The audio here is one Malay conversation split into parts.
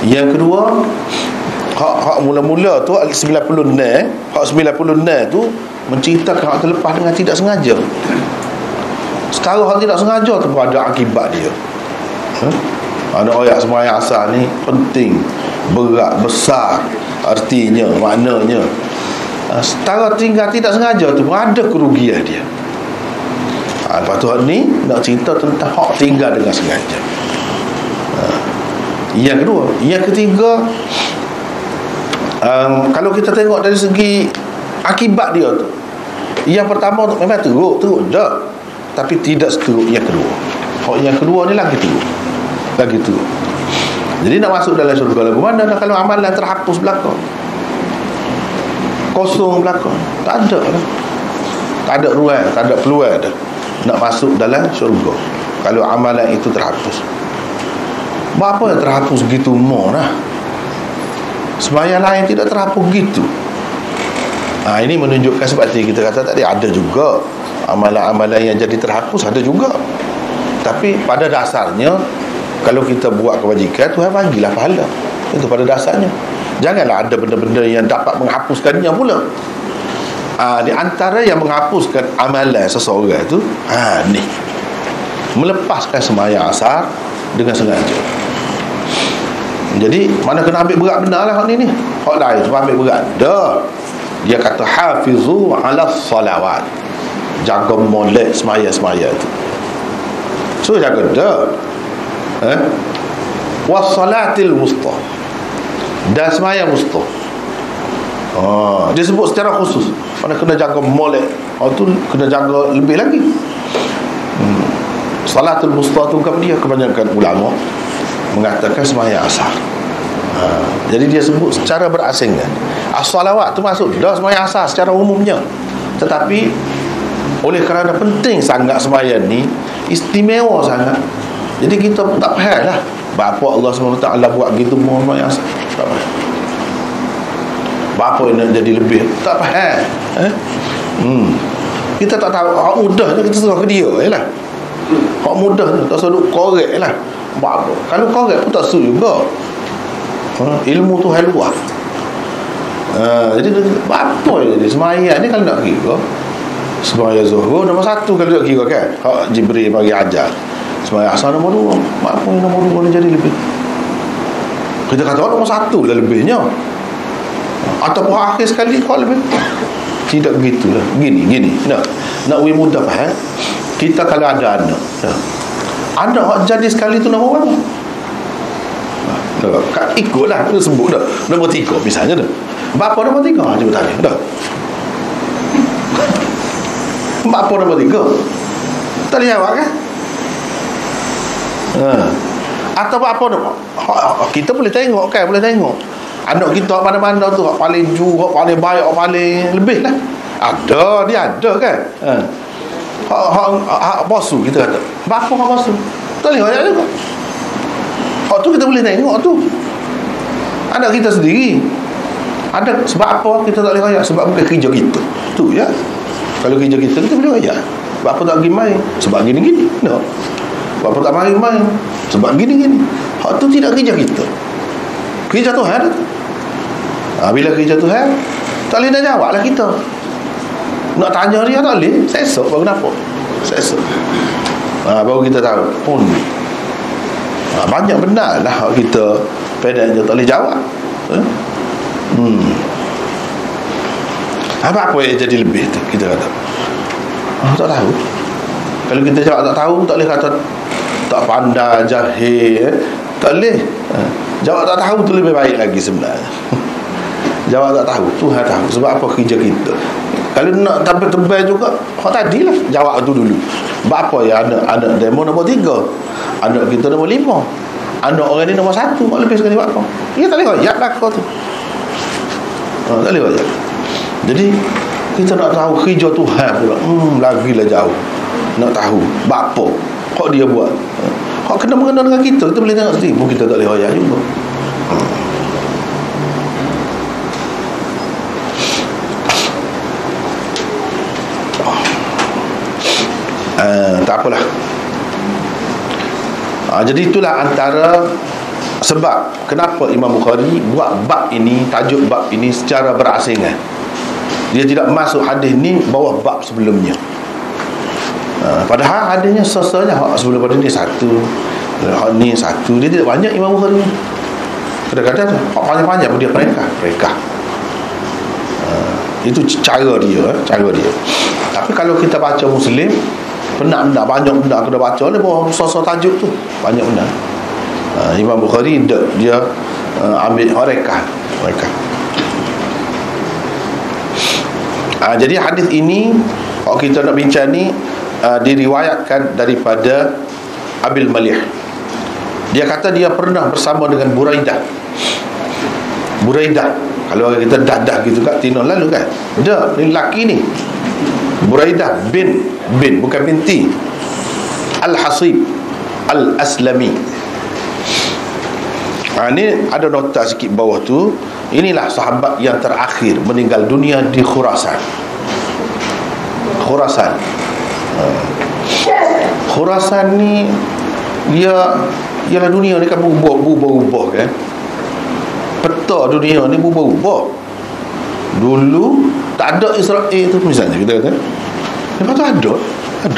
Yang kedua, hak mula-mula tu 96, hak 96 tu menceritakan hak terlepas dengan tidak sengaja. Sekarang hak tidak sengaja tu pun ada akibat dia. Ada ayat sembahyang asar ni penting, berat, besar artinya, maknanya. Setara tinggal tidak sengaja tu pun ada kerugian dia. Lepas tu ni nak cerita tentang hak tinggal dengan sengaja. Yang kedua. Yang ketiga, kalau kita tengok dari segi akibat dia tu, yang pertama memang teruk dah, tapi tidak seteruk yang kedua. Hak yang kedua ni lagi teruk. Jadi nak masuk dalam syurga lagu mana kalau amalan terhapus belakang, kosong belakang, tak ada ruang, tak ada peluang dah nak masuk dalam syurga kalau amalan itu terhapus. Apa yang terhapus gitu more lah. Sembahyang lain tidak terhapus gitu. Ini menunjukkan seperti kita kata tadi, ada juga amalan-amalan yang jadi terhapus, ada juga. Tapi pada dasarnya kalau kita buat kebajikan, Tuhan bagilah pahala. Itu pada dasarnya. Janganlah ada benda-benda yang dapat menghapuskannya pula. Di antara yang menghapuskan amalan seseorang tu, ni melepaskan sembahyang asar dengan sengaja. Jadi mana kena ambil berat benar lah hak ni. Hak lain sebab ambil berat dah. Dia kata hafizu ala salawat, jaga molek semaya-semaya tu. So jaga dah. Wassalatil wusta, dan semaya wusta. Dia sebut secara khusus. Mana kena jaga molek, tu kena jaga lebih lagi. Salatul wusta tu kebanyakan ulama mengatakan semaya asar. Jadi dia sebut secara berasingan. As-salawat tu masuk dah semaya asar secara umumnya. Tetapi oleh kerana penting sangat sembahyang ni, istimewa sangat, jadi kita tak faham lah bapa Allah SWT buat gitu sembahyang asar. Tak faham. Bapa yang nak jadi lebih, tak faham. Kita tak tahu. Hak mudah je kita serah ke dia lah. Hak mudah je, tak sudut korek lah. Apa? Kalau korek pun tak setuju juga. Ilmu tu hal luar. Jadi apa je sembahyang ni kalau nak kira, sembahyang zuhur nombor 1 kalau nak kira kan, hak Jibril bagi ajar. Sembahyang asar nombor 2. Apa yang nombor 2 ni jadi lebih? Kita kata nombor 1 lah lebihnya. Ataupun akhir sekali kau lebih. Tidak begitulah. Gini. Nak we mudah faham. Kita kalau ada anak, anak hak jadi sekali tu nombor berapa? Ikutlah, dia sebut dah. Nombor 3 misalnya dah. Bapa nombor 3 cuba tanya dah. Bapa nombor 3. Tak boleh jawab kan? Atau apa nombor? Kita boleh tengok kan, boleh tengok. Anak kita mana-mana tu hak paling hak paling baik, hak paling lebih lah. Dia ada kan? Hak bosu kita kata. Bapa hak bosu. Tak boleh ayat juga. Hak tu kita boleh tengok tu. Anak kita sendiri. Ada sebab apa kita tak boleh ayat? Sebab bukan kerja kita. Tu ya. Kalau kerja kita boleh ayat. Bapa tak pergi main sebab gini-gini. No. Bapa tak mari main sebab gini-gini. Hak tu tidak kerja kita. Kerja Tuhan. Bila kerja Tuhan, tak boleh nak jawab lah kita. Nak tanya dia tak boleh. Sesok baru nampak. Sesok baru kita tahu. Banyak benar lah kita pedangnya tak boleh jawab. Apa yang jadi lebih tu kita kata tak tahu. Kalau kita jawab tak tahu, tak boleh kata tak pandai, jahil. Tak boleh. Jawab tak tahu tu lebih baik lagi sebenarnya. Jawab tak tahu, Tuhan tahu. Sebab apa kerja kita. Kalau nak tebal-tebal juga, hak tadilah jawab tu dulu. Bapa ya anak demo nombor 3, anak kita nombor 5, anak orang ni nombor 1. Hak lebih sekali bapa. Dia tak boleh ayat lah kau tu. Tak boleh ayat. Jadi kita nak tahu kerja Tuhan pula. Lagilah jauh. Nak tahu bapa hak dia buat. Hak kena mengena dengan kita boleh tengok sendiri. Pun kita tak boleh ayat juga. Tak apalah. Jadi itulah antara Sebab kenapa Imam Bukhari buat bab ini, tajuk bab ini secara berasingan. Dia tidak masuk hadis ni bawah bab sebelumnya. Padahal hadisnya sesanya sebelum pada ni satu, ni satu. Dia tidak banyak Imam Bukhari ni. Kadang-kadang panjang-panjang pun dia mereka. Itu cara dia. Tapi kalau kita baca Muslim, benar banyak benda kena baca ni bawah sosok tajuk tu. Banyak benda. Imam Bukhari dia ambil mereka. Jadi hadis ini kalau kita nak bincang ni diriwayatkan daripada Abil Malih. Dia kata dia pernah bersama dengan Buraidah. Kalau kita dah gitu kat tino lalu kan. Dia ni lelaki ni. Buraidah bin bukan binti. Al-Hasib Al-Aslami. Ini ada nota sikit bawah tu. Inilah sahabat yang terakhir meninggal dunia di Khurasan. Khurasan ni dia ialah dunia ni kan berubah kan. Peta dunia ni berubah. Dulu tak ada Israel tu misalnya kita kata. Lepas tu ada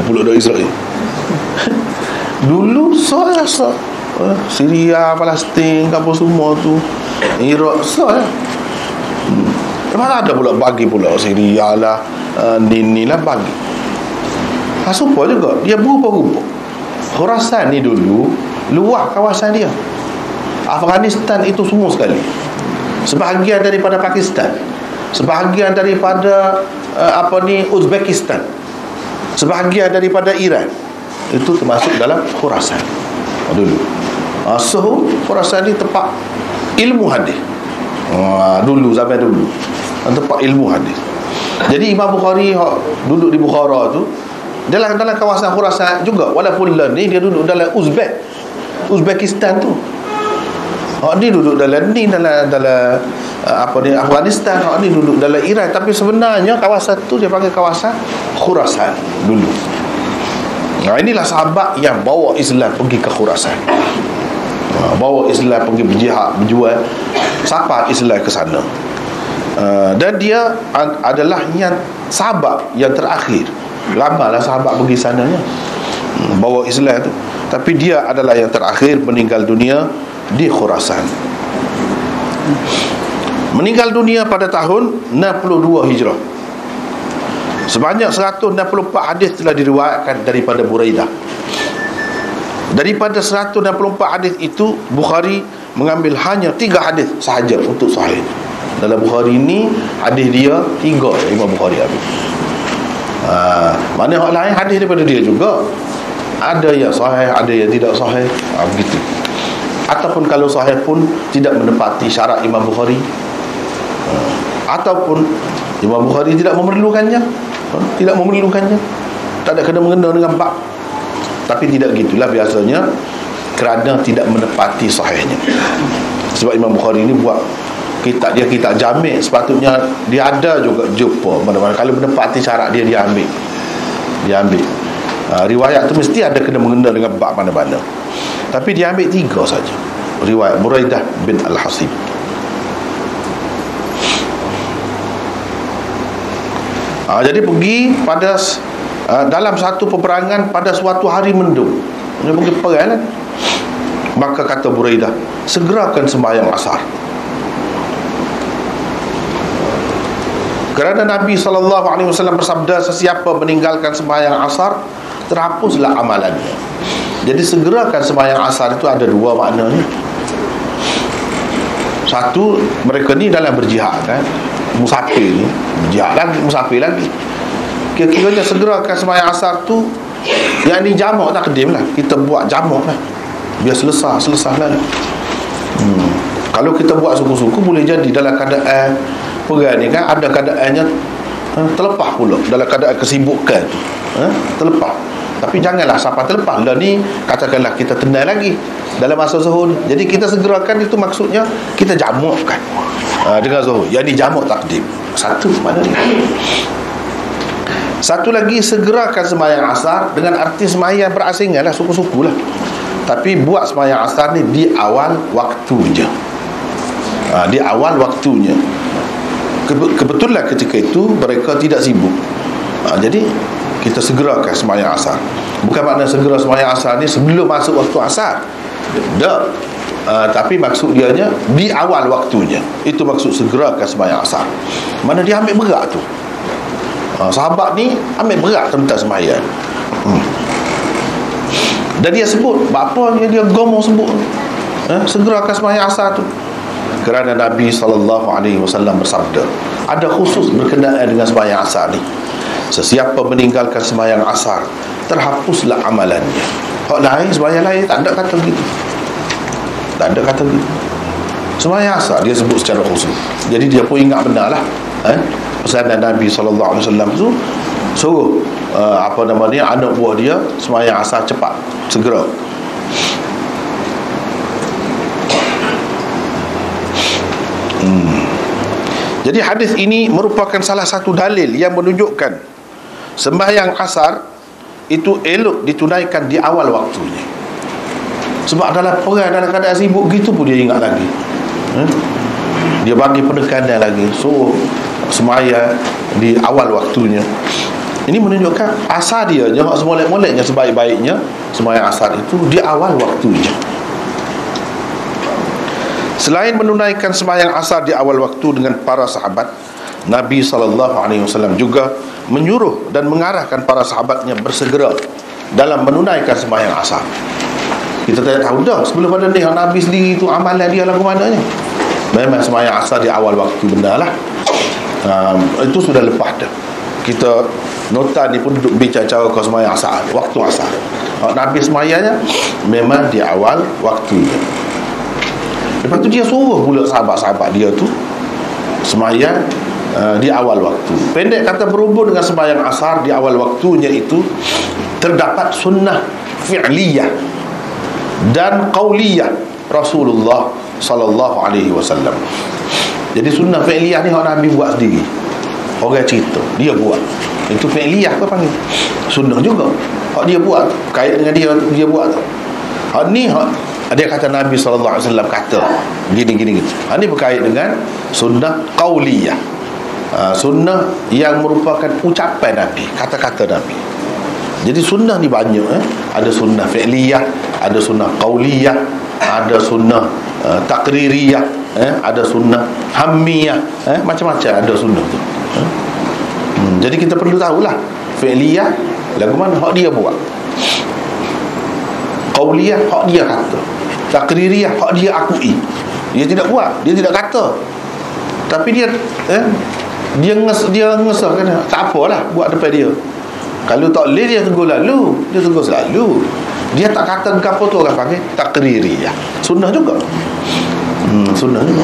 pula Israel. Dulu saya Syria, Palestin, apa semua tu, Iraq sah. Lepas ada pula bagi pula Syria lah, ni lah bagi. Supaya juga dia berubah-ubah. Khurasan ni dulu luar kawasan dia. Afghanistan itu semua sekali. Sebahagian daripada Pakistan, sebahagian daripada Uzbekistan, sebahagian daripada Iran. Itu termasuk dalam Khurasan dulu. Khurasan ni tempat ilmu hadis. Dulu zaman dulu tempat ilmu hadis. Jadi Imam Bukhari duduk di Bukhara tu dalam kawasan Khurasan juga, walaupun ni dia duduk dalam Uzbekistan tu. Ni duduk dalam Afghanistan, ni duduk dalam Iran, tapi sebenarnya kawasan tu dia panggil kawasan Khurasan dulu. Inilah sahabat yang bawa Islam pergi ke Khurasan. Bawa Islam pergi berjihad, berjual, sampai Islam ke sana. Dan dia adalah yang sahabat yang terakhir. Lamalah sahabat pergi sananya, bawa Islam tu. Tapi dia adalah yang terakhir meninggal dunia di Khurasan. Meninggal dunia pada tahun 62 Hijrah. Sebanyak 164 hadis telah diriwayatkan daripada Buraidah. Daripada 164 hadis itu, Bukhari mengambil hanya 3 hadis sahaja untuk sahih. Dalam Bukhari ini hadis dia 3 Imam Bukhari ambil. Mana orang lain hadis daripada dia juga. Ada yang sahih, ada yang tidak sahih, begitu. Ataupun kalau sahih pun tidak menepati syarat Imam Bukhari, ataupun Imam Bukhari tidak memerlukannya, tak ada kena-mengena dengan bab. Tapi tidak gitulah biasanya, kerana tidak menepati sahihnya. Sebab Imam Bukhari ini buat kitab jamek, sepatutnya dia ada juga jumpa mana-mana. Kalau menepati syarat dia ambil. Riwayat tu mesti ada kena-mengena dengan bab mana-mana. Tapi dia ambil 3 saja. Riwayat Buraidah bin Al-Hasib. Jadi pergi pada dalam satu peperangan pada suatu hari mendung. Dia pergi perang kan? Maka kata Buraidah, segerakan sembahyang asar. Kerana Nabi SAW bersabda, sesiapa meninggalkan sembahyang asar, terhapuslah amalannya. Jadi segerakan sembahyang asar itu ada 2 maknanya. Satu, mereka ni dalam berjihad kan, musafir ni berjihad lagi, musafir lagi. Kira-kiranya segerakan sembahyang asar tu, yang ni jamak takdim lah, kita buat jamak lah, biar selesai lah. Kalau kita buat suku-suku, boleh jadi dalam keadaan perang ni kan, ada keadaannya terlepas pula, dalam keadaan kesibukan tu terlepas. Tapi janganlah sampai terlepas lah ni, katakanlah kita tenang lagi dalam masa zuhur. Jadi kita segerakan itu maksudnya kita jamakkan dengan zuhur. Jadi jamak takdim. Satu mana ni? Satu lagi, segerakan sembahyang asar dengan arti sembahyang berasingan lah, suku-suku lah. Tapi buat sembahyang asar ni di awal waktunya. Di awal waktunya. Kebetulan ketika itu mereka tidak sibuk. Jadi kita segerakan sembahyang asar. Bukan makna segera sembahyang asar ni sebelum masuk waktu asar. Tak. Tapi maksud dianya di awal waktunya. Itu maksud segerakan sembahyang asar. Mana dia ambil berat tu. Sahabat ni ambil berat tentang sembahyang. Dan dia sebut, apa yang dia gomong sebut, segerakan sembahyang asar tu. Kerana Nabi SAW bersabda, ada khusus berkenaan dengan sembahyang asar ni. Sesiapa meninggalkan sembahyang asar, terhapuslah amalannya. Hak lain, sembahyang lain tak ada kata begitu. Tak ada kata begitu. Sembahyang asar dia sebut secara khusus. Jadi dia pun ingat benar lah pesanan Nabi SAW tu, suruh anak buah dia sembahyang asar cepat, segera. Jadi hadis ini merupakan salah satu dalil yang menunjukkan sembahyang asar itu elok ditunaikan di awal waktunya. Sebab dalam perang, dalam keadaan sibuk gitu pun dia ingat lagi. Dia bagi penekanan lagi, so sembahyang di awal waktunya. Ini menunjukkan asar dia hak semolek-moleknya, sebaik-baiknya sembahyang asar itu di awal waktunya. Selain menunaikan sembahyang asar di awal waktu dengan para sahabat, Nabi SAW juga menyuruh dan mengarahkan para sahabatnya bersegera dalam menunaikan sembahyang asar. Kita tak tahu dah sebelum pada ni Nabi sendiri tu amalan dia lagu mananya. Memang sembahyang asar di awal waktu benar lah. Itu sudah lepas dah. Kita nota ni pun duduk bincang cara kau sembahyang asar, waktu asar. Nabi sembahyangnya memang di awal waktunya. Lepas tu dia suruh pula sahabat-sahabat dia tu sembahyang di awal waktu. Pendek kata, berhubung dengan sembahyang asar di awal waktunya itu terdapat sunnah fi'liyah dan qauliyah Rasulullah sallallahu alaihi wasallam. Jadi sunnah fi'liyah ni orang Nabi buat sendiri. Orang cerita, dia buat. Itu fi'liyah apa panggil? Sunnah juga. Hak dia buat, kait dengan dia buat tu. Hak ni dia kata Nabi sallallahu alaihi wasallam kata gini. Ini berkait dengan sunnah qauliyah. Sunnah yang merupakan ucapan Nabi, kata-kata Nabi. Jadi sunnah ni banyak. Ada sunnah fi'liyah, ada sunnah qauliyah, ada sunnah taqririyah, ada sunnah hammiyah, macam-macam ada sunnah tu. Jadi kita perlu tahulah fi'liyah lagu mana hak dia buat, qauliyah hak dia kata, taqririyah hak dia akui. Dia tidak buat, dia tidak kata, tapi dia ngesahkan tak apalah buat depan dia. Kalau tak boleh dia tegur lalu, dia tegur selalu. Dia tak kata apa tu orang panggil taqririyah. Sunnah juga. Sunnah juga.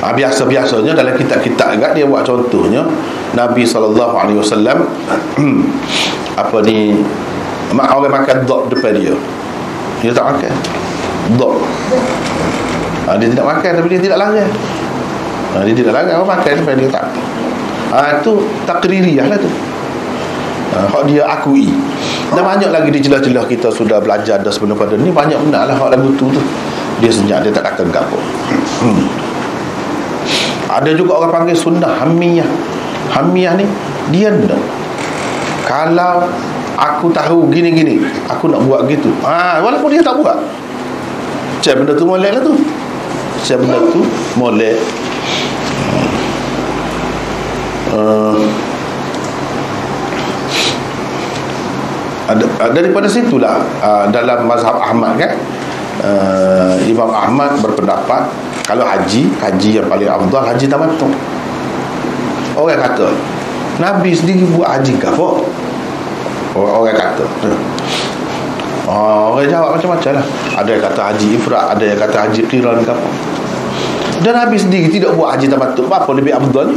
Biasa-biasanya dalam kitab-kitab agak dia buat contohnya Nabi SAW orang makan dok depan dia. Dia tak makan dok. Dia tidak makan tapi dia tidak larang. Dia tidak larang orang makan depan dia tak. Itu taqririyah lah tu. Hak dia akui. Dan banyak lagi di celah-celah kita sudah belajar dah sebelum pada ni, banyak benar lah hak lagu tu. Dia senyap, dia tak kata apa. Ada juga orang panggil sunnah hammiyah. Hammiyah ni dia nak, kalau aku tahu gini-gini, aku nak buat gitu. Walaupun dia tak buat, macam benda tu molek lah tu. Macam benda tu molek. Daripada situlah dalam mazhab Ahmad kan, Imam Ahmad berpendapat kalau haji yang paling afdal haji tamattu. Orang kata Nabi sendiri buat haji ke apa? Orang kata orang jawab macam-macam lah. Ada yang kata haji ifrat, ada yang kata haji qiran ke apa. Dan Nabi sendiri tidak buat haji tamattu, apa lebih afdal?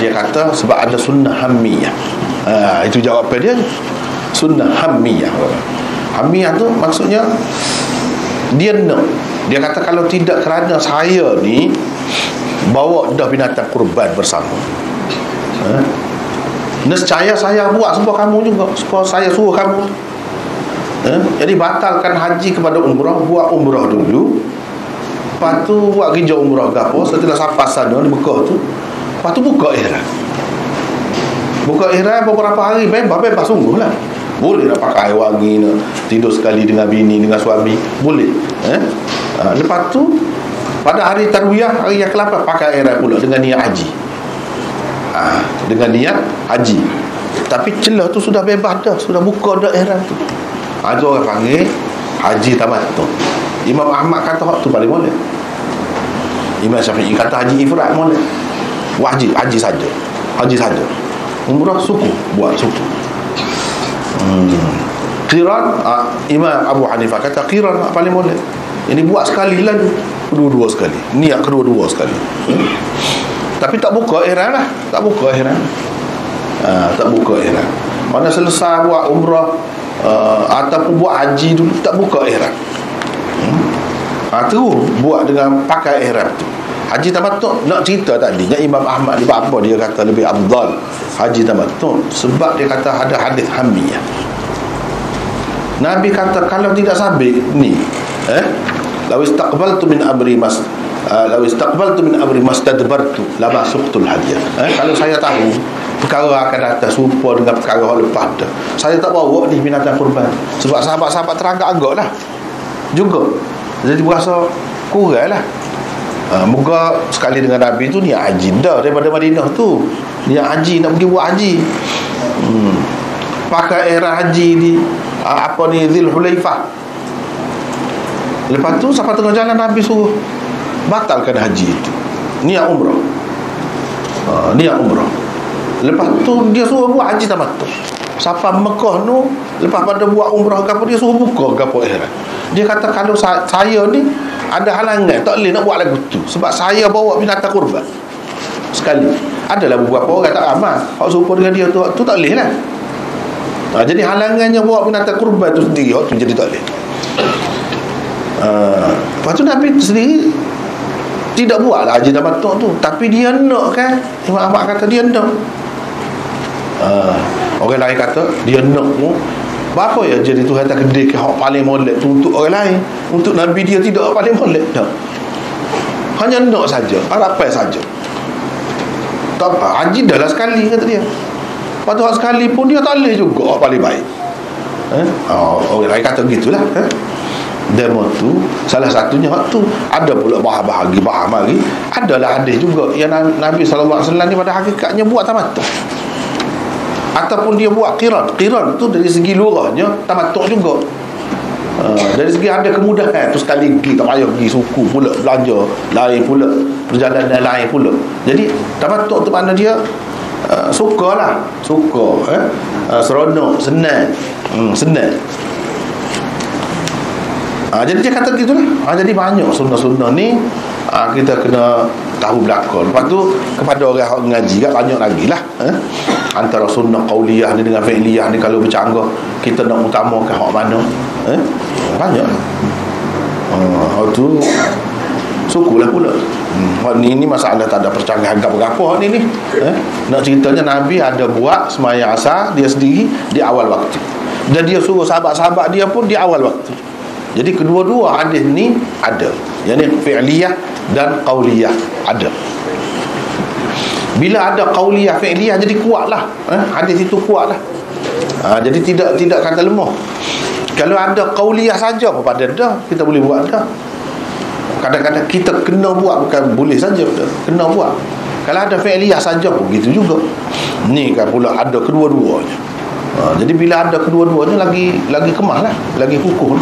Dia kata sebab ada sunnah hammiyah. Itu jawapan dia, sunnah hammiyah. Hammiyah tu maksudnya dia nak, dia kata kalau tidak kerana saya ni bawa dah binatang kurban bersama, nescaya saya buat sebab kamu juga, sebab saya suruh kamu. Jadi batalkan haji kepada umrah, buat umrah dulu, lepas tu buat kerja umrah ke apa, setelah sampai sana di Mekah tu, lepas tu buka ihram. Buka ihram beberapa hari, bebas sungguh lah. Boleh nak pakai wangi, nak tidur sekali dengan bini, dengan suami, boleh. Lepas tu pada hari tarwiyah, hari yang ke-8, pakai ihram pula dengan niat haji. Dengan niat haji. Tapi celah tu sudah bebas dah, sudah buka dah ihram tu. Ada orang panggil haji tamattu. Imam Ahmad kata hak tu paling boleh. Imam Syafi'i kata haji ifrad boleh. Wajib haji saja. Haji saja. Umrah suku, buat suku. Qiran, Imam Abu Hanifah kata qiran paling boleh. Ini buat sekali lagi, kedua-dua sekali. Niat kedua-dua sekali. Tapi tak buka ihram lah, tak buka ihram. Tak buka ihram. Mana selesai buat umrah ataupun buat haji dulu, tak buka ihram. Terus buat dengan pakai ihram tu. Haji tamattu, nak cerita tadi yang Imam Ahmad ni apa dia kata lebih afdal haji tamattu, sebab dia kata ada hadis hamiyah. Nabi kata kalau tidak sabit ni, law istaqbaltu min amri mastadbartu lama suqtul hadiah. Kalau saya tahu perkara akan datang serupa dengan perkara yang lepas dah, saya tak bawa ni binatang kurban. Sebab sahabat-sahabat terangkat lah juga, jadi berasa kurang lah. Moga sekali dengan Nabi tu niat haji dah daripada Madinah tu, niat haji, nak pergi buat haji. Pakai ihram haji di Dhul Hulaifah. Lepas tu sampai tengah jalan Nabi suruh batalkan haji itu, niat umrah. Niat umrah. Lepas tu dia suruh buat haji tamattu. Sampai Mekah tu, lepas pada buat umrah ke apa, dia suruh buka ke apa ihram. Dia kata kalau saya ni ada halangan, tak boleh nak buat lagu tu, sebab saya bawa binatang kurban sekali. Adalah beberapa orang tak ramai hak serupa dengan dia tu tak boleh lah. Jadi halangannya bawa binatang kurban tu sendiri, hak tu jadi tak boleh. Lepas tu Nabi sendiri tidak buat lah haji tamattu tu, tapi dia nak kan. Imam Ahmad kata dia nak. Orang lain kata dia nak pun. Apa ya jadi Tuhan tak kedek hak paling molek tu untuk orang lain, untuk Nabi dia tidak paling molek dah. Hanya nak saja, harapan saja. Tak apa, haji dah lah sekali kata dia. Lepas tu sekali pun dia tak boleh juga hak paling baik. Orang lain kata gitulah. Demo tu salah satunya hak tu. Ada pula bahagi adalah hadis juga yang Nabi SAW ni pada hakikatnya buat tamattu, ataupun dia buat qiran. Qiran tu dari segi lurahnya tamattu juga. Dari segi ada kemudahan tu, sekali pergi tak payah pergi suku pula, belanja lain pula, perjalanan lain pula. Jadi tamattu tu makna dia suka, seronok, senang. Jadi dia kata gitulah. Jadi banyak sunnah-sunnah ni kita kena tahu belakang. Lepas tu kepada orang yang mengaji kan banyak lagi lah. Antara sunnah qauliyah ni dengan fi'liyah ni, kalau bercanggah kita nak utamakan hak mana, banyak. Tu sukulah pula. Ni masalah tak ada percanggahan apa-apa ni. Nak ceritanya Nabi ada buat sembahyang asar dia sendiri di awal waktu, dan dia suruh sahabat-sahabat dia pun di awal waktu. Jadi kedua-dua hadis ni ada, yakni fi'liyah dan qauliyah ada. Bila ada qauliyah fi'liyah jadi kuatlah, hadis itu kuatlah. Jadi tidak kata lemah. Kalau ada qauliyah saja apa pada dah kita boleh buat dah. Kadang-kadang kita kena buat, bukan boleh saja, kena buat. Kalau ada fi'liyah saja pun gitu juga. Ni kan pula ada kedua-duanya. Jadi bila ada kedua-duanya lagi kemahlah, lagi kukuh.